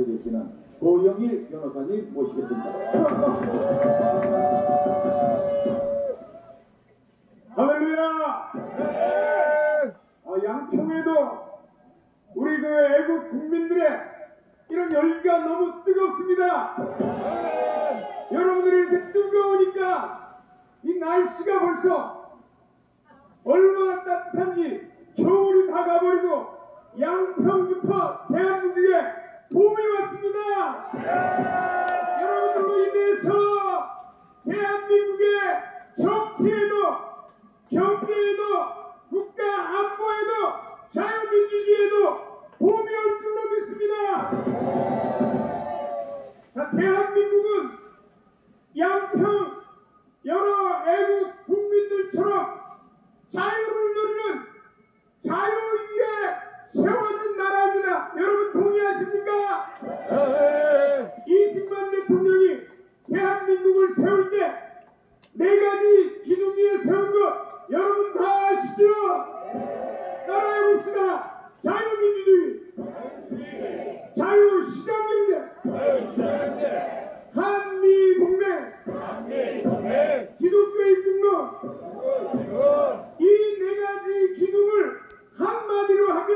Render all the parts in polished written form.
되시는 고영일 변호사님 모시겠습니다. 할렐루야! 양평에도 우리 그 애국 국민들의 이런 열기가 너무 뜨겁습니다. 여러분들이 이렇게 뜨거우니까 이 날씨가 벌써 얼마나 따뜻한지 겨울이 다 가버리고 양평부터 대한민국에 봄이 왔습니다. 여러분들로 인해서 대한민국의 정치에도 경제에도 국가 안보에도 자유민주주의에도 봄이 올 줄로 믿습니다. 자, 대한민국은 양평 여러 애국 국민들처럼 자유를 누리는 자유 위에 세워진 나라입니다. 여러분 동의하십니까? 20만 대통령이 대한민국을 세울 때 4가지 기둥 위에 세운 것 여러분 다 아시죠? 따라해봅시다. 자유민주주의, 자유시장경제, 한미동맹, 기독교의 공론, 이 4가지 기둥을 한마디로 하면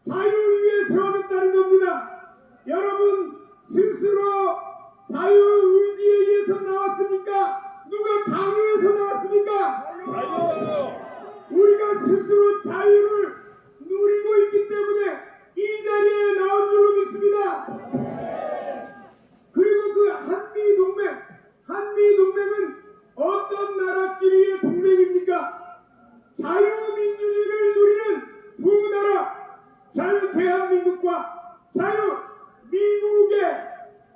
자유 위에 세워졌다는 겁니다. 여러분 스스로 자유의지에 의해서 나왔습니까? 누가 강요해서 나왔습니까? 우리가 스스로 자유를 누리고 있기 때문에 이 자리에 나온 줄로 믿습니다. 그리고 그 한미동맹은 어떤 나라끼리의 동맹입니까? 자유민주주의를 누리는 두 나라, 자유 대한민국과 자유 미국의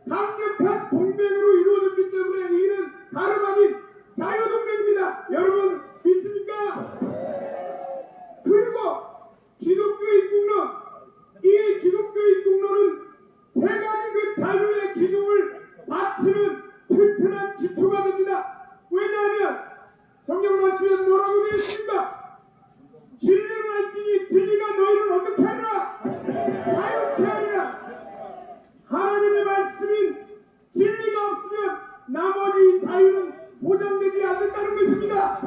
강력한 동맹으로 이루어졌기 때문에 이는 다름 아닌 자유동맹입니다. 여러분 믿습니까? 그리고 기독교의 공론, 이 기독교의 공론은 3가지 그 자유의 기둥을 바치는 튼튼한 기초가 됩니다. 왜냐하면 성경 말씀에 뭐라고 되어 있습니까? 진리를 알지니 진리가 너희를 어떻게 하리라? 자유케 하리라. 하나님의 말씀인 진리가 없으면 나머지 자유는 보장되지 않는다는 것입니다.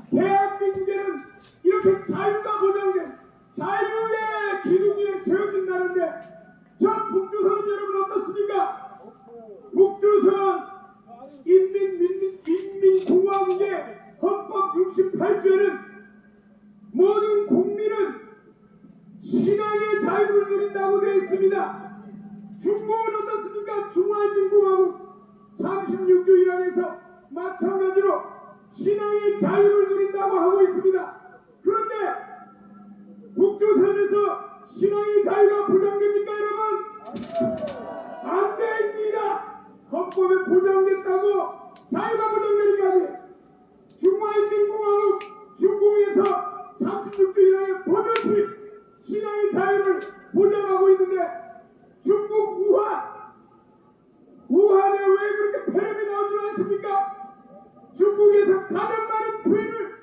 대한민국에는 이렇게 자유가 보장된 자유의 기둥 위에 세워진 나라인데 저 북조선은 여러분 어떻습니까? 북조선 인민공화국의 헌법 68조에는 모든 국민은 신앙의 자유를 누린다고 되어 있습니다. 중국은 어떻습니까? 중화인민공화국 36조 1항에서 마찬가지로 신앙의 자유를 누린다고 하고 있습니다. 그런데 북조선에서 신앙의 자유가 보장됩니까 여러분? 안 됩니다. 헌법에 보장됐다고 자유가 보장되는 게 아니에요. 중화인민공화국 중공에서 36조 1항에 버젓이 신앙의 자유를 보장하고 있는데 중국 우한에 왜 그렇게 폐렴이 나온 줄 아십니까? 중국에서 가장 많은 교회를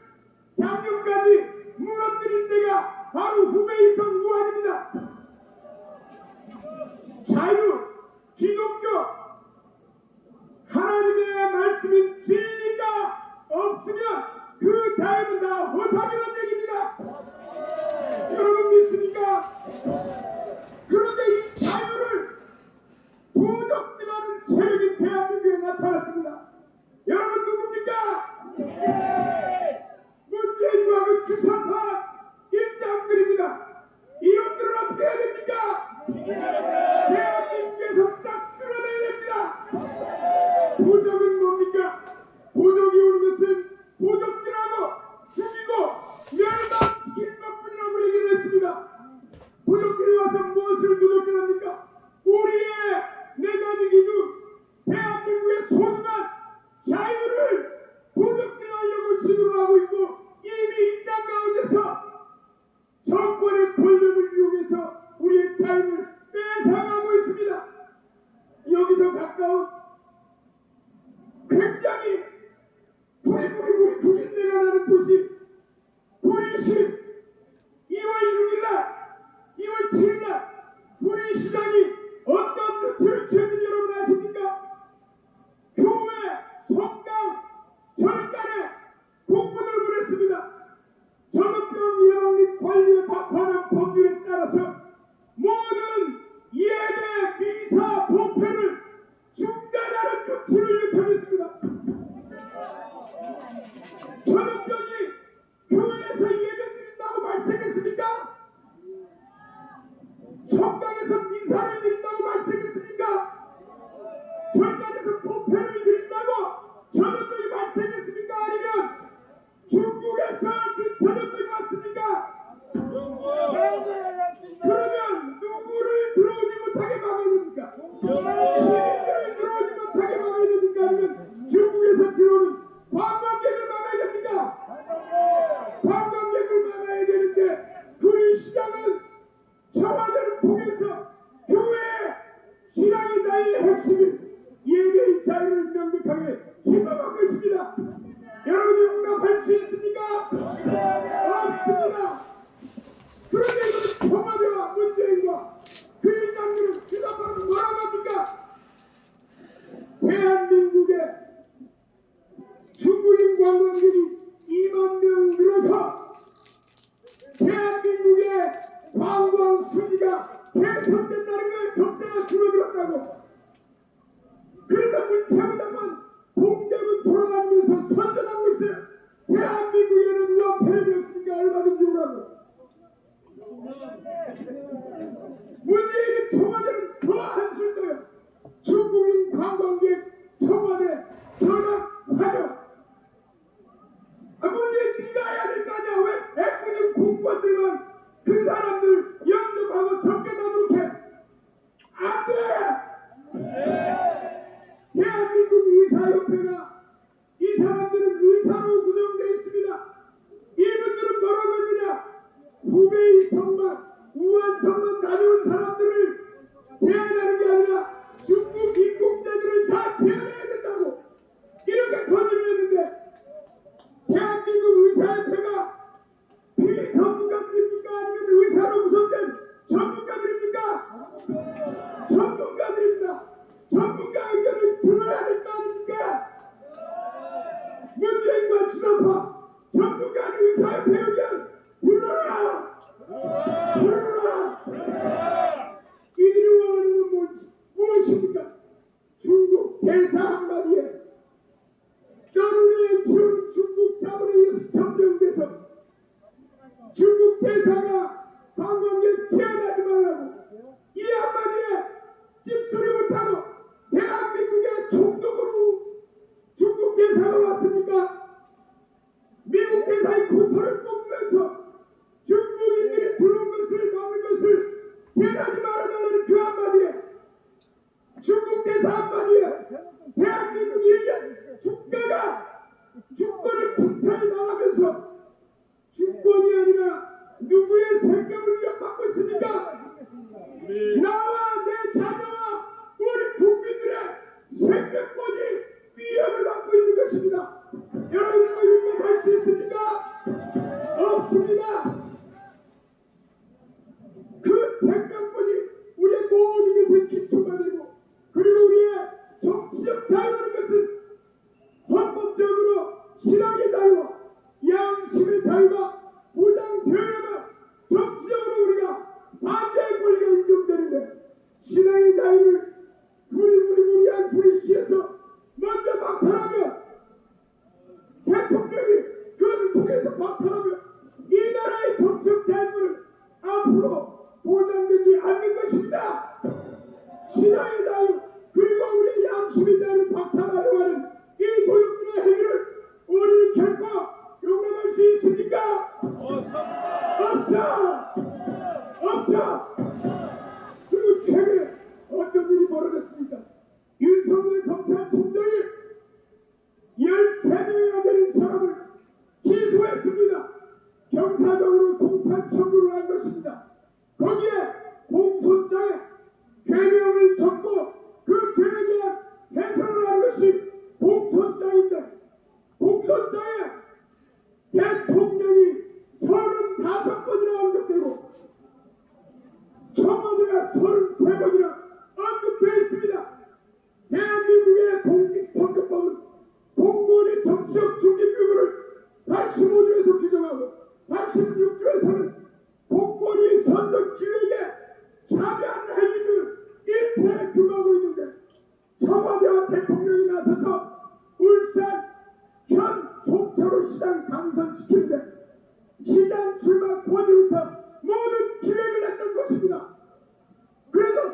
작년까지 무너뜨린 데가 바로 후베이성 우한입니다. 자유, 기독교, 하나님의 말씀인 진리가 없으면 그 자유는 다 허상이라는 얘기입니다. 여러분 믿습니까? 그런데 이 자유를 도적질하는 세력이 대한민국에 나타났습니다. 여러분 누굽니까? 문재인과 그 주사파 일당들입니다. 이놈들은 어떻게 해야 됩니까? 대한민국에서 싹 쓸어내야 됩니다. 도적은 뭡니까? 도적이 오는 것은 도적질하고 죽이고 멸망시킬 것뿐이라고 얘기를 했습니다. 도적들이 와서 무엇을 도적질합니까? 우리의 4가지 기둥, 대한민국의 소중한 자유를 도적질하려고 시도를 하고 있고 이미 이 땅 가운데서 정권의 권력을 이용해서 우리의 자유를 뺏어가고 있습니다. 여기서 가까운 굉장히 부리부리 구린내가 나는 도시 구리시 2월 6일날 2월 7일날 구리시장이 예배 미사 법회를 중단하는 조치를 요청했습니다. 전염병이 교회에서 예배 드린다고 말씀했습니까? 성당에서 미사를 드린다고 말씀했습니까? 절단에서 법회를 드린다고 전염병이 발생했습니까? 아니면 중국에서 그 전염병이 왔습니까? 그러면 누구를 들어오지 못하게 막아야 됩니까? 시민들을 들어오지 못하게 막아야 됩니까? 아니면 중국에서 들어오는 관광객을 막아야 됩니까? 관광객을 막아야 되는데 그 시장은 청와대를 통해서 교회 신앙의 자유의 핵심인 예배의 자유를 명백하게 침범한 것입니다. 여러분이 용납할 수 있습니까? 없습니다. 그런데 이것은 청와대와 문재인과 그 일당들은 주장하는 뭐라고 합니까? 대한민국에 중국인 관광객이 2만 명 늘어서 대한민국의 관광 수지가 개선된다는 걸 적자가 줄어들었다고. 그래서 문체부 장관 동대문 돌아다니면서 선전하고 있어요. 대한민국에는 의원 폐렴이 없으니까 얼마든지 오라고. 문재인의 청와대는 더 한술 떠요. 중국인 관광객 청와대 전학 환영. 문재인 네가 해야 될 거 아니야. 왜 애꿎은 공무원들만 그 사람들 영접하고 접견하도록 해. 안 돼. 대한민국 의사협회가 이 사람들은 의사로 구성되어 있습니다. 이분들은 뭐라고 했느냐? 후베이 성만, 우한 성만 다녀온 사람들을 제한하는 게 아니라 중국 입국자들을 다 제한해야 된다고 이렇게 건의를 했는데 대한민국 의사협회가 비전문가들입니까? 아니면 의사로 구성된 전문가들입니까? 전문가들입니다.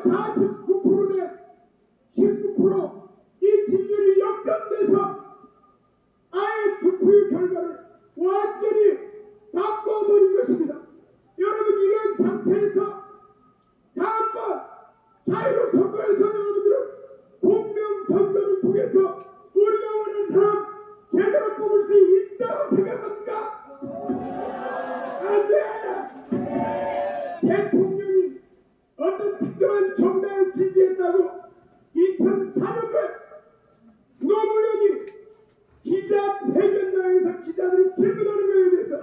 49% 대 19%이 지지율이 역전돼서 아예 투표 결과를 완전히 바꿔버린 것입니다. 여러분, 이런 상태에서 다음번 4.15 선거에서 여러분들은 공명선거를 통해서 우리가 원하는 사람 제대로 뽑을 수 있다고 생각합니까? 안 돼! 대통령이 어떤 특정한 정당을 지지했다고 2004년도에 노무현이 기자회견장에서 기자들이 질문하는 거에 대해서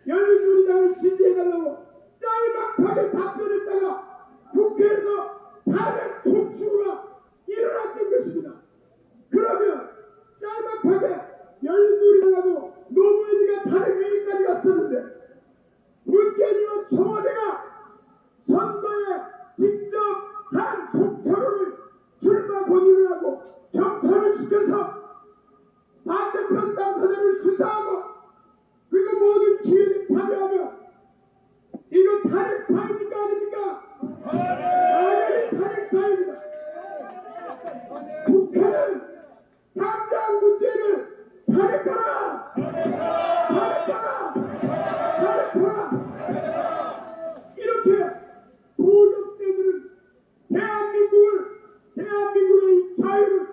열린우리당을 지지해달라고 짤막하게 답변했다가 국회에서 탄핵 소추가 일어났던 것입니다. 그러면 짤막하게 열린우리당하고 노무현이가 탄핵 위기까지 갔었는데 문재인과 청와대가 선거에 직접 한 송철호를 출마 권유를 하고 경찰을 시켜서 반대편 당사자를 수사하고 그리고 모든 기회에 참여하며 이거 탄핵 사유입니까 아닙니까? 당연히 탄핵 사유입니다. 국회는 당장 문재인을 탄핵하라! 탄핵하라! 탄핵하라! 이렇게 도적대들은 대한민국의 이 자유를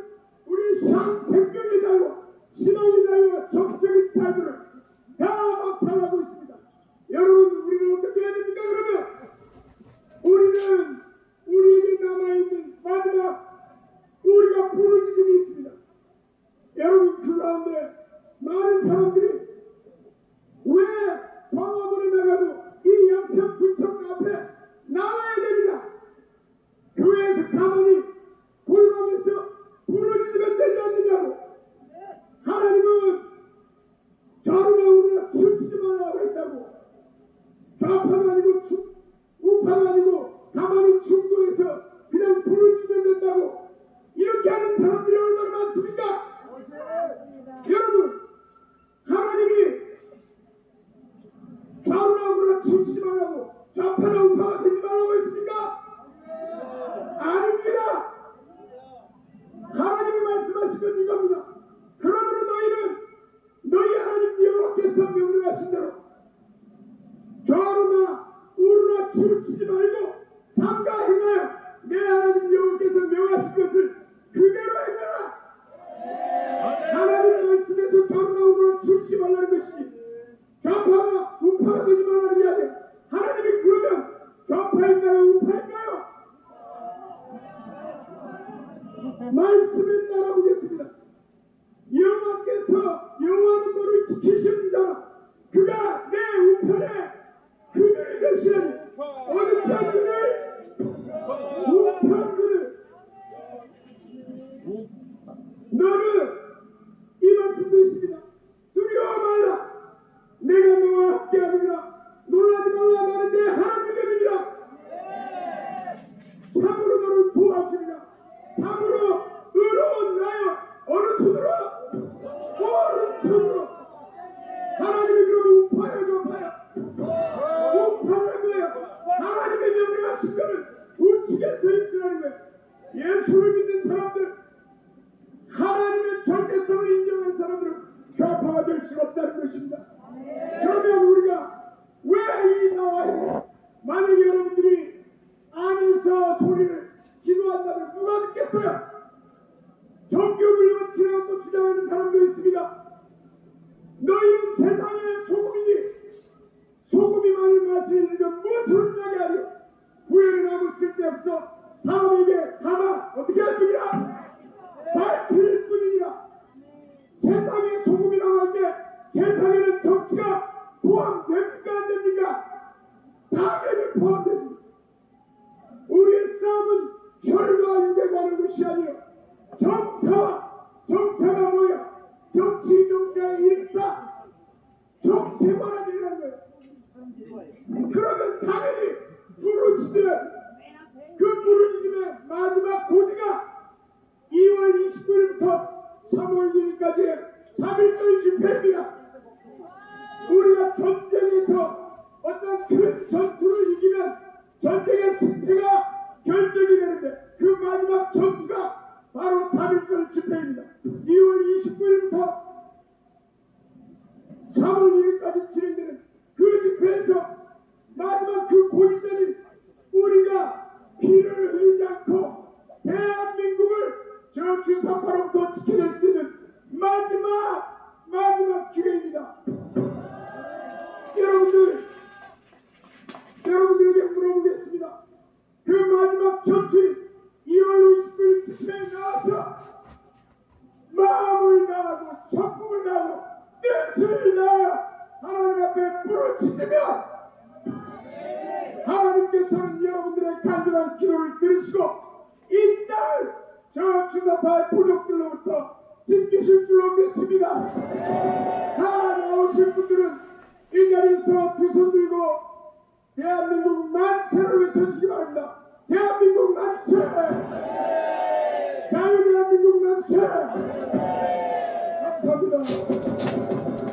우리 생명의 자유와 신앙의 자유와 정책의 자유를 다 박탈하고 있습니다. 여러분, 우리는 어떻게 해야 됩니까? 그러면 우리는 우리에게 남아있는 마지막 우리가 부르짖음이 있습니다. 여러분, 그 가운데 많은 사람들이 왜 광화문에 나가도 이 양평구청 앞에 나와야 되느냐? 교회에서 가만히 골방에서 부르짖으면 되지 않느냐고. 하나님은 좌로나 우로나 치우치지 말라고 했다고. 좌파도 아니고 우파도 아니고 가만히 중도에서 그냥 부르짖으면 된다고. 이렇게 하는 사람들이 얼마나 많습니까? 여러분, 하나님이 좌우나 우로나 치우치지 말라고, 좌파나 우파가 되지 말라고 했습니까? 아닙니다. 하나님이 말씀하신 건 이겁니다. 그러므로 너희는 너희 하나님 여호와께서 명령하신 대로 좌우나 우로나 치우치지 말고 삼가 행하여 내 하나님 여호와께서 명하신 것을 그대로 행하라. 하나님 말씀에서 좌우나 우로나 치우치지 말라는 것이 좌파가 우파가 되지 말라는 게 아니에요. 하나님이 그러면 좌파인가요 우파인가요? 말씀을 따라보겠습니다. 여호와는 너를 지키시는 자라. 그가 내 우편에 그들이 되시라니. 어느 편들을? 우편들을. 너는 이 말씀도 있습니다. 두려워 말라. 내가 너와 함께하느니라. 놀라지 말라. 나는 내 하나님의 됨이니라. 참으로 너를 도와주리라. 참으로 의로운 나여. 어느 손으로? 오른손으로. 하나님이 그러면 우파야 좌파야? 우파라는 거예요. 하나님의 명령하신 거는 우측에 서 있으라는 거예요. 예수를 믿는 사람들, 하나님의 절대성을 인정한 사람들은 좌파가 될 수가 없다는 것입니다. 그러면 우리가 왜 이 나와요? 만약에 여러분들이 안에서 소리를 기도한다면 누가 듣겠어요? 정교불리고 지나고 주장하는 사람도 있습니다. 너희는 세상의 소금이니 소금이 많은 맛을 잃으면 무엇으로 짜게 하려? 후회는 아무 쓸데없어 사람에게 다만 어떻게 할 뿐이라? 밟힐 뿐이니라. 세상의 소금이라고 할 때 세상에는 정치가 포함됩니까 안 됩니까? 당연히 포함되지. 우리의 싸움은 혈과 육에 관한 것이 아니요 정사가 뭐야? 정치 정자의 일사 정체관한이라는 거예요. 그러면 당연히 부르짖어야지. 그 부르짖음의 마지막 고지가 2월 29일부터 3월 6일까지의 3.1절 집회입니다. 우리가 전쟁에서 어떤 큰 전투를 이기면 전쟁의 승패가 결정이 되는 되는데 그 마지막 전투가 바로 3.1절 집회입니다. 2월 29일부터 3월 1일까지 진행되는 그 집회에서 마지막 그 고지전인 우리가 피를 흘리지 않고 대한민국을 저 주사파로부터 지켜낼 수 있는 마지막 기회입니다. 여러분들에게 물어보겠습니다. 그 마지막 전투인 2월 29일 집회에 나와서 마음을 다하고 성품을 다하고 뜻을 다하여 하나님 앞에 부르짖으면 하나님께서는 여러분들의 간절한 기도를 들으시고 이 땅을 저 주사파의 부족들로부터 지키실 줄로 믿습니다. 다 나오신 분들은 이 자리에서 두 손 들고 대한민국 만세를 외쳐주세요.